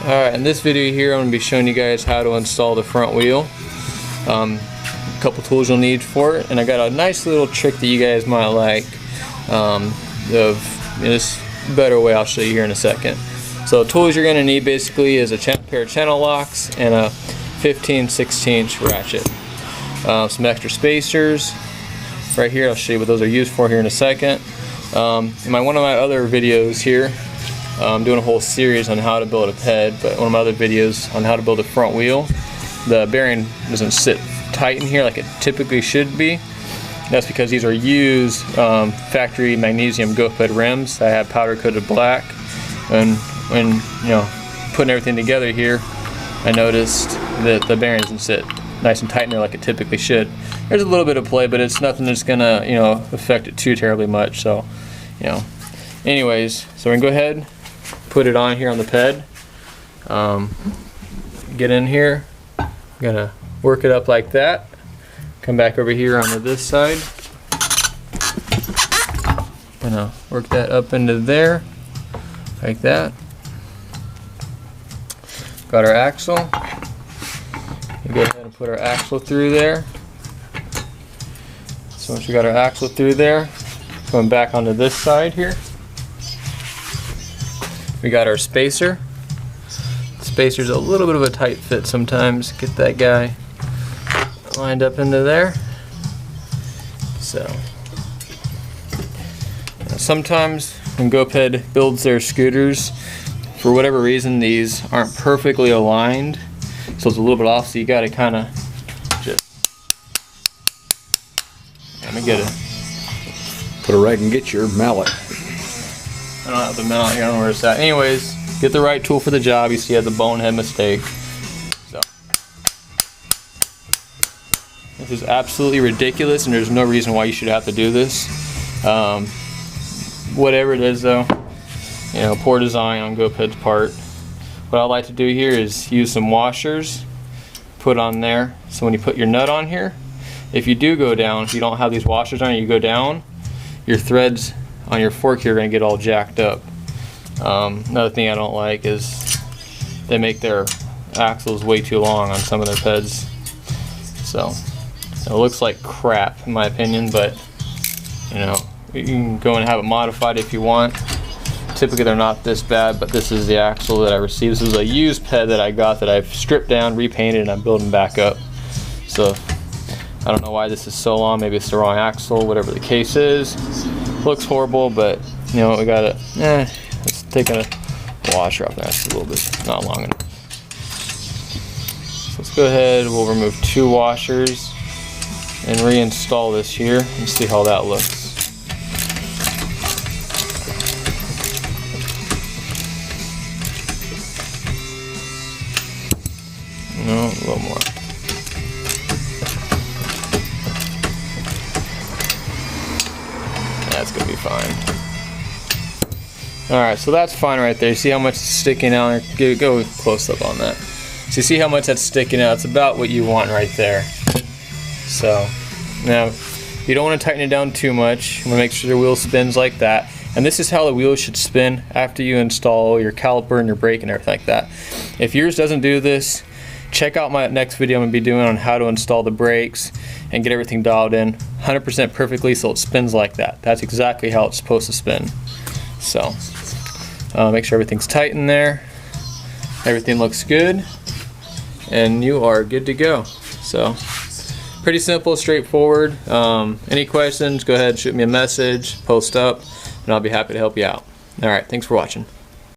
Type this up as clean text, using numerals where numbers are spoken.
Alright, in this video here I'm going to be showing you guys how to install the front wheel. A couple tools you'll need for it, and I got a nice little trick that you guys might like of this better way I'll show you here in a second. So the tools you're going to need basically is a pair of channel locks and a 15/16" ratchet. Some extra spacers right here. I'll show you what those are used for here in a second. In one of my other videos here, I'm doing a whole series on how to build a PED, but one of my other videos on how to build a front wheel, the bearing doesn't sit tight in here like it typically should be. That's because these are used factory magnesium GoPed rims that have powder coated black. And when putting everything together here, I noticed that the bearing doesn't sit nice and tight in there like it typically should. There's a little bit of play, but it's nothing that's gonna affect it too terribly much. So anyways, so we're gonna go ahead, put it on here on the PED. Get in here, gonna work it up like that. Come back over here onto this side. Gonna work that up into there, like that. Got our axle. We'll go ahead and put our axle through there. So once we got our axle through there, going back onto this side here. We got our spacer. The spacer's a little bit of a tight fit sometimes. Get that guy lined up into there. So sometimes when GoPed builds their scooters, for whatever reason these aren't perfectly aligned, so it's a little bit off, so you gotta kind of just get it. Put it right and get your mallet. I don't have the mallet here, I don't know where it's at. Anyways, get the right tool for the job. You see I had the bonehead mistake. So this is absolutely ridiculous, and there's no reason why you should have to do this. Whatever it is though, poor design on GoPed's part. What I like to do here is use some washers, put on there, so when you put your nut on here, if you do go down, if you don't have these washers on, you go down, your threads on your fork here are going to get all jacked up. Another thing I don't like is they make their axles way too long on some of their PEDs. So it looks like crap in my opinion, but you can go and have it modified if you want. Typically they're not this bad, but this is the axle that I received. This is a used PED that I got that I've stripped down, repainted, and I'm building back up. So I don't know why this is so long. Maybe it's the wrong axle, whatever the case is. Looks horrible, but we got it. Let's take a washer off. That's a little bit not long enough. So let's go ahead. We'll remove 2 washers and reinstall this here and see how that looks. No, a little more. That's gonna be fine. Alright, so that's fine right there. See how much is sticking out? Go close up on that. So you see how much that's sticking out? It's about what you want right there. So now you don't want to tighten it down too much. You want to make sure the wheel spins like that. And this is how the wheel should spin after you install your caliper and your brake and everything like that. If yours doesn't do this, check out my next video I'm going to be doing on how to install the brakes and get everything dialed in 100% perfectly so it spins like that. That's exactly how it's supposed to spin. So make sure everything's tight in there. Everything looks good. And you are good to go. So pretty simple, straightforward. Any questions, go ahead, shoot me a message, post up, and I'll be happy to help you out. Alright, thanks for watching.